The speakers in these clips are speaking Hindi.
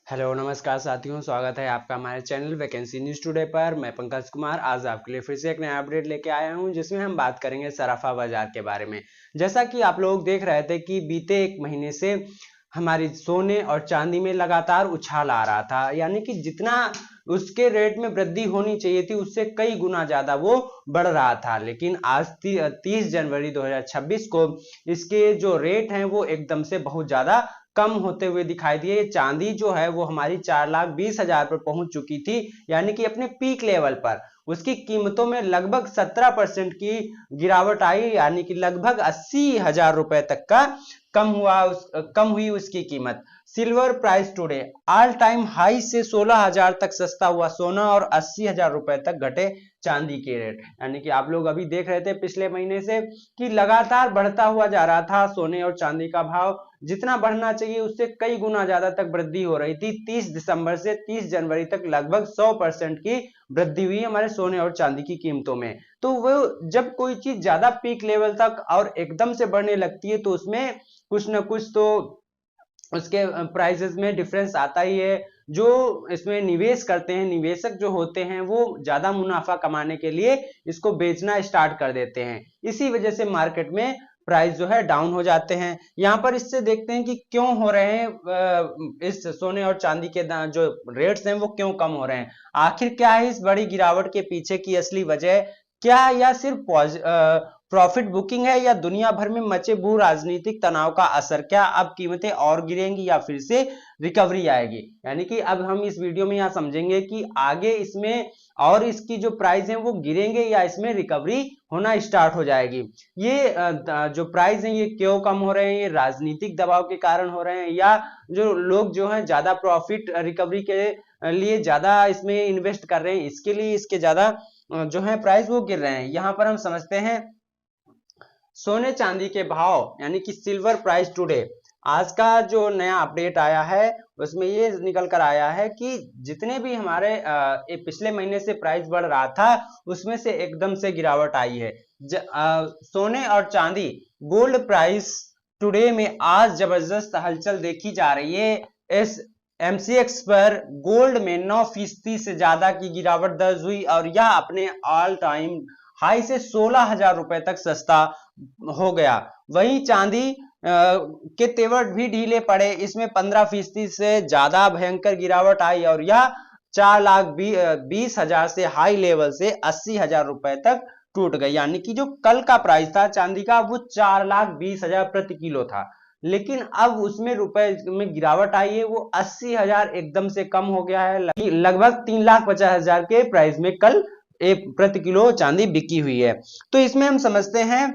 हेलो नमस्कार साथियों, स्वागत है आपका हमारे चैनल वैकेंसी न्यूज टुडे पर। मैं पंकज कुमार आज आपके लिए फिर से एक नया अपडेट लेके आया हूं, जिसमें हम बात करेंगे सराफा बाजार के बारे में। जैसा कि आप लोग देख रहे थे कि बीते एक महीने से हमारी सोने और चांदी में लगातार उछाल आ रहा था, यानी कि जितना उसके रेट में वृद्धि होनी चाहिए थी उससे कई गुना ज्यादा वो बढ़ रहा था। लेकिन आज 30 जनवरी 2026 को इसके जो रेट हैं वो एकदम से बहुत ज्यादा कम होते हुए दिखाई दिए। चांदी जो है वो हमारी 4,20,000 पर पहुंच चुकी थी, यानी कि अपने पीक लेवल पर। उसकी कीमतों में लगभग 17% की गिरावट आई, यानी कि लगभग 80,000 रुपए तक का कम हुई उसकी कीमत। Silver price today all time high से 16,000 तक सस्ता हुआ सोना और 80,000 रुपए तक घटे चांदी के रेट। यानी कि आप लोग अभी देख रहे थे पिछले महीने से कि लगातार बढ़ता हुआ जा रहा था सोने और चांदी का भाव। जितना बढ़ना चाहिए उससे कई गुना ज्यादा तक वृद्धि हो रही थी। 30 दिसंबर से 30 जनवरी तक लगभग 100% की वृद्धि हुई हमारे सोने और चांदी की कीमतों में। तो वो जब कोई चीज ज्यादा पीक लेवल तक और एकदम से बढ़ने लगती है तो उसमें कुछ ना कुछ तो उसके प्राइसेस में डिफरेंस आता ही है। जो इसमें निवेश करते हैं, निवेशक जो होते हैं, वो ज्यादा मुनाफा कमाने के लिए इसको बेचना स्टार्ट कर देते हैं। इसी वजह से मार्केट में प्राइस जो है डाउन हो जाते हैं। यहाँ पर इससे देखते हैं कि क्यों हो रहे हैं इस सोने और चांदी के जो रेट्स हैं वो क्यों कम हो रहे हैं। आखिर क्या है इस बड़ी गिरावट के पीछे की असली वजह? क्या या सिर्फ प्रॉफिट बुकिंग है, या दुनिया भर में मचे भू राजनीतिक तनाव का असर? क्या अब कीमतें और गिरेंगी या फिर से रिकवरी आएगी? यानी कि अब हम इस वीडियो में यहाँ समझेंगे कि आगे इसमें और इसकी जो प्राइस है वो गिरेंगे या इसमें रिकवरी होना स्टार्ट हो जाएगी। ये जो प्राइस है ये क्यों कम हो रहे हैं? ये राजनीतिक दबाव के कारण हो रहे हैं, या जो लोग जो है ज्यादा प्रॉफिट रिकवरी के लिए ज्यादा इसमें इन्वेस्ट कर रहे हैं, इसके लिए इसके ज्यादा जो है प्राइस वो गिर रहे हैं? यहाँ पर हम समझते हैं सोने चांदी के भाव, यानी कि सिल्वर प्राइस टुडे। आज का जो नया अपडेट आया है उसमें ये निकल कर आया है कि जितने भी हमारे पिछले महीने से प्राइस बढ़ रहा था उसमें से एकदम से गिरावट आई है। सोने और चांदी गोल्ड प्राइस टुडे में आज जबरदस्त हलचल देखी जा रही है। इस एमसीएक्स पर गोल्ड में 9% से ज्यादा की गिरावट दर्ज हुई और यह अपने ऑल टाइम हाई से 16,000 रुपए तक सस्ता हो गया। वहीं चांदी के तेवर भी ढीले पड़े, इसमें 15% से ज्यादा भयंकर गिरावट आई और यह 4,20,000 से हाई लेवल से 80,000 रुपए तक टूट गई। यानी कि जो कल का प्राइस था चांदी का वो 4,20,000 प्रति किलो था, लेकिन अब उसमें रुपए में गिरावट आई है, वो 80,000 एकदम से कम हो गया है। लगभग 3,50,000 के प्राइस में कल एक प्रति किलो चांदी बिकी हुई है। तो इसमें हम समझते हैं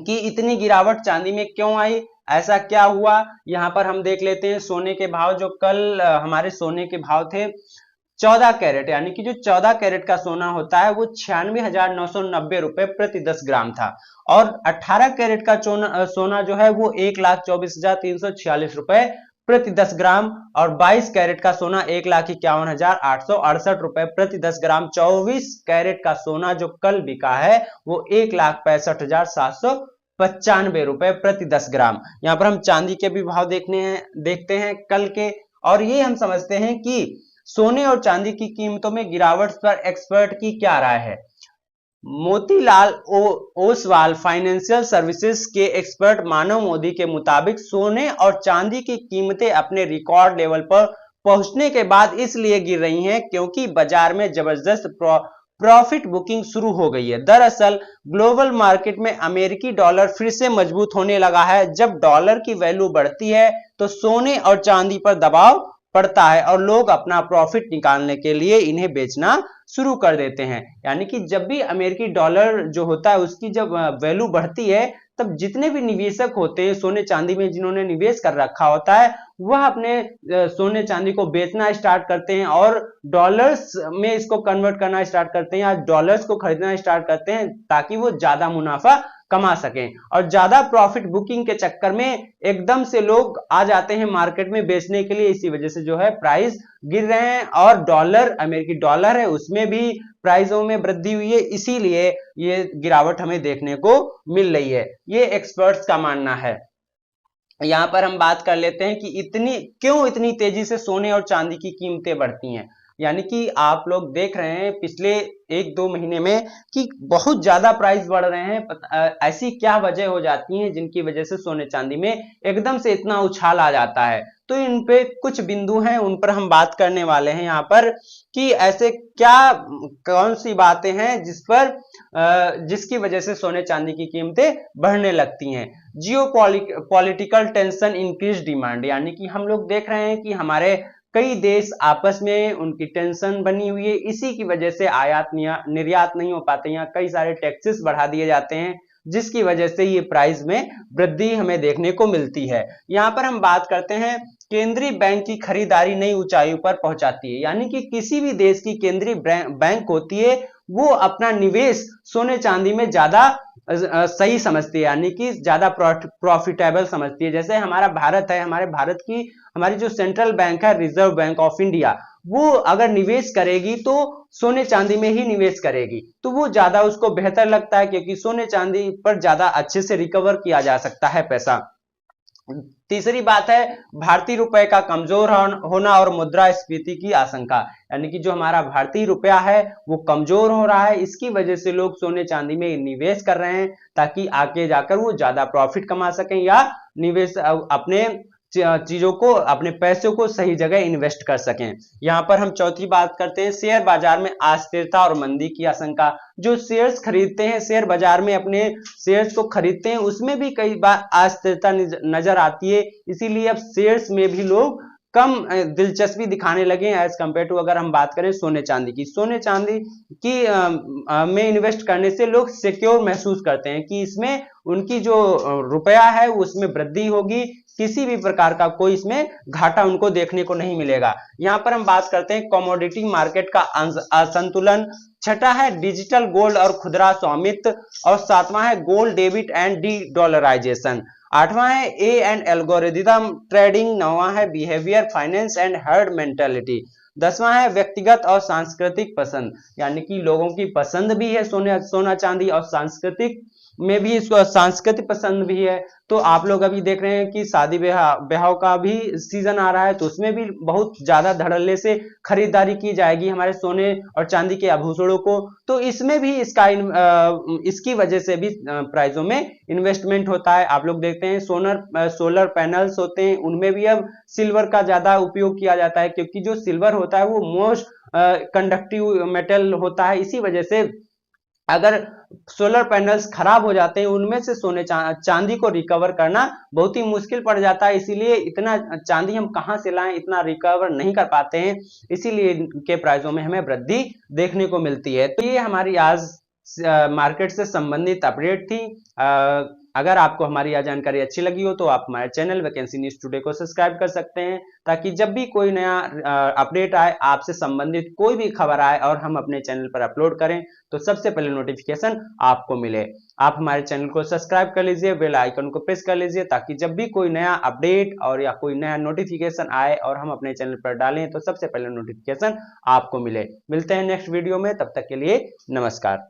कि इतनी गिरावट चांदी में क्यों आई, ऐसा क्या हुआ। यहां पर हम देख लेते हैं सोने के भाव। जो कल हमारे सोने के भाव थे 14 कैरेट, यानी कि जो 14 कैरेट का सोना होता है वो 96,990 रुपए प्रति 10 ग्राम था, और 18 कैरेट का सोना जो है वो 1,24,346 रुपए प्रति 10 ग्राम, और 22 कैरेट का सोना 1,51,868 रुपए प्रति 10 ग्राम। 24 कैरेट का सोना जो कल बिका है वो 1,65,795 रुपए प्रति 10 ग्राम। यहाँ पर हम चांदी के भी भाव देखते हैं कल के, और ये हम समझते हैं कि सोने और चांदी की कीमतों में गिरावट पर एक्सपर्ट की क्या राय है। मोतीलाल ओसवाल फाइनेंशियल सर्विसेज के एक्सपर्ट मानव मोदी के मुताबिक सोने और चांदी की कीमतें अपने रिकॉर्ड लेवल पर पहुंचने के बाद इसलिए गिर रही हैं क्योंकि बाजार में जबरदस्त प्रॉफिट बुकिंग शुरू हो गई है। दरअसल ग्लोबल मार्केट में अमेरिकी डॉलर फिर से मजबूत होने लगा है। जब डॉलर की वैल्यू बढ़ती है तो सोने और चांदी पर दबाव पड़ता है और लोग अपना प्रॉफिट निकालने के लिए इन्हें बेचना शुरू कर देते हैं। यानी कि जब भी अमेरिकी डॉलर जो होता है उसकी जब वैल्यू बढ़ती है तब जितने भी निवेशक होते हैं सोने चांदी में, जिन्होंने निवेश कर रखा होता है, वह अपने सोने चांदी को बेचना स्टार्ट करते हैं और डॉलर्स में इसको कन्वर्ट करना स्टार्ट करते हैं या डॉलर्स को खरीदना स्टार्ट करते हैं ताकि वो ज्यादा मुनाफा कमा सकें। और ज्यादा प्रॉफिट बुकिंग के चक्कर में एकदम से लोग आ जाते हैं मार्केट में बेचने के लिए। इसी वजह से जो है प्राइस गिर रहे हैं, और डॉलर, अमेरिकी डॉलर है उसमें भी प्राइसों में वृद्धि हुई है, इसीलिए ये गिरावट हमें देखने को मिल रही है। ये एक्सपर्ट्स का मानना है। यहाँ पर हम बात कर लेते हैं कि क्यों इतनी तेजी से सोने और चांदी की कीमतें बढ़ती हैं। यानी कि आप लोग देख रहे हैं पिछले 1-2 महीने में कि बहुत ज्यादा प्राइस बढ़ रहे हैं। ऐसी क्या वजह हो जाती है जिनकी वजह से सोने चांदी में एकदम से इतना उछाल आ जाता है। तो इन पे कुछ बिंदु हैं, उन पर हम बात करने वाले हैं यहाँ पर कि ऐसे क्या कौन सी बातें हैं जिसकी वजह से सोने चांदी की कीमतें बढ़ने लगती हैं। जियो पॉलिटिकल टेंशन इंक्रीज डिमांड, यानी कि हम लोग देख रहे हैं कि हमारे कई देश आपस में उनकी टेंशन बनी हुई है, इसी की वजह से आयात निर्यात नहीं हो पाते, यहाँ कई सारे टैक्सेस बढ़ा दिए जाते हैं जिसकी वजह से ये प्राइस में वृद्धि हमें देखने को मिलती है। यहाँ पर हम बात करते हैं केंद्रीय बैंक की खरीदारी नई ऊंचाइयों पर पहुंचाती है, यानी कि किसी भी देश की केंद्रीय बैंक होती है वो अपना निवेश सोने चांदी में ज्यादा सही समझती है, यानी कि ज्यादा प्रॉफिटेबल समझती है। जैसे हमारा भारत है, हमारी जो सेंट्रल बैंक है रिजर्व बैंक ऑफ इंडिया, वो अगर निवेश करेगी तो सोने चांदी में ही निवेश करेगी, तो वो ज्यादा उसको बेहतर लगता है क्योंकि सोने चांदी पर ज्यादा अच्छे से रिकवर किया जा सकता है पैसा। तीसरी बात है भारतीय रुपए का कमजोर होना और मुद्रास्फीति की आशंका, यानी कि जो हमारा भारतीय रुपया है वो कमजोर हो रहा है, इसकी वजह से लोग सोने चांदी में निवेश कर रहे हैं ताकि आगे जाकर वो ज्यादा प्रॉफिट कमा सकें या निवेश अपने चीजों को, अपने पैसों को सही जगह इन्वेस्ट कर सकें। यहाँ पर हम चौथी बात करते हैं शेयर बाजार में अस्थिरता और मंदी की आशंका। जो शेयर्स खरीदते हैं, शेयर बाजार में अपने शेयर्स को खरीदते हैं, उसमें भी कई बार अस्थिरता नजर आती है, इसीलिए अब शेयर्स में भी लोग कम दिलचस्पी दिखाने लगे एज कंपेयर टू अगर हम बात करें सोने चांदी की। सोने चांदी की में इन्वेस्ट करने से लोग सिक्योर महसूस करते हैं कि इसमें उनकी जो रुपया है उसमें वृद्धि होगी, किसी भी प्रकार का कोई इसमें घाटा उनको देखने को नहीं मिलेगा। यहाँ पर हम बात करते हैं कमोडिटी मार्केट का असंतुलन। छठा है डिजिटल गोल्ड और खुदरा स्वामित्व, और सातवां है gold debit and dedollarisation. आठवां है ए एंड एल्गोरिदम ट्रेडिंग। नौवां है behaviour finance and herd mentality. 10वां है व्यक्तिगत और सांस्कृतिक पसंद, यानी कि लोगों की पसंद भी है सोना चांदी और सांस्कृतिक में भी इसको सांस्कृतिक पसंद भी है। तो आप लोग अभी देख रहे हैं कि शादी ब्याह का भी सीजन आ रहा है, तो उसमें भी बहुत ज्यादा धड़ल्ले से खरीदारी की जाएगी हमारे सोने और चांदी के आभूषणों को, तो इसमें भी इसकी वजह से भी प्राइसों में इन्वेस्टमेंट होता है। आप लोग देखते हैं सोलर पैनल्स होते हैं, उनमें भी अब सिल्वर का ज्यादा उपयोग किया जाता है क्योंकि जो सिल्वर होता है वो मोस्ट कंडक्टिव मेटल होता है, इसी वजह से अगर सोलर पैनल्स खराब हो जाते हैं उनमें से सोने चांदी को रिकवर करना बहुत ही मुश्किल पड़ जाता है, इसीलिए इतना चांदी हम कहां से लाएं, इतना रिकवर नहीं कर पाते हैं, इसीलिए इनके प्राइसों में हमें वृद्धि देखने को मिलती है। तो ये हमारी आज मार्केट से संबंधित अपडेट थी। अगर आपको हमारी यह जानकारी अच्छी लगी हो तो आप हमारे चैनल वैकेंसी न्यूज टुडे को सब्सक्राइब कर सकते हैं ताकि जब भी कोई नया अपडेट आए, आपसे संबंधित कोई भी खबर आए और हम अपने चैनल पर अपलोड करें तो सबसे पहले नोटिफिकेशन आपको मिले। आप हमारे चैनल को सब्सक्राइब कर लीजिए, बेल आइकन को प्रेस कर लीजिए ताकि जब भी कोई नया अपडेट और या कोई नया नोटिफिकेशन आए और हम अपने चैनल पर डालें तो सबसे पहले नोटिफिकेशन आपको मिले। मिलते हैं नेक्स्ट वीडियो में, तब तक के लिए नमस्कार।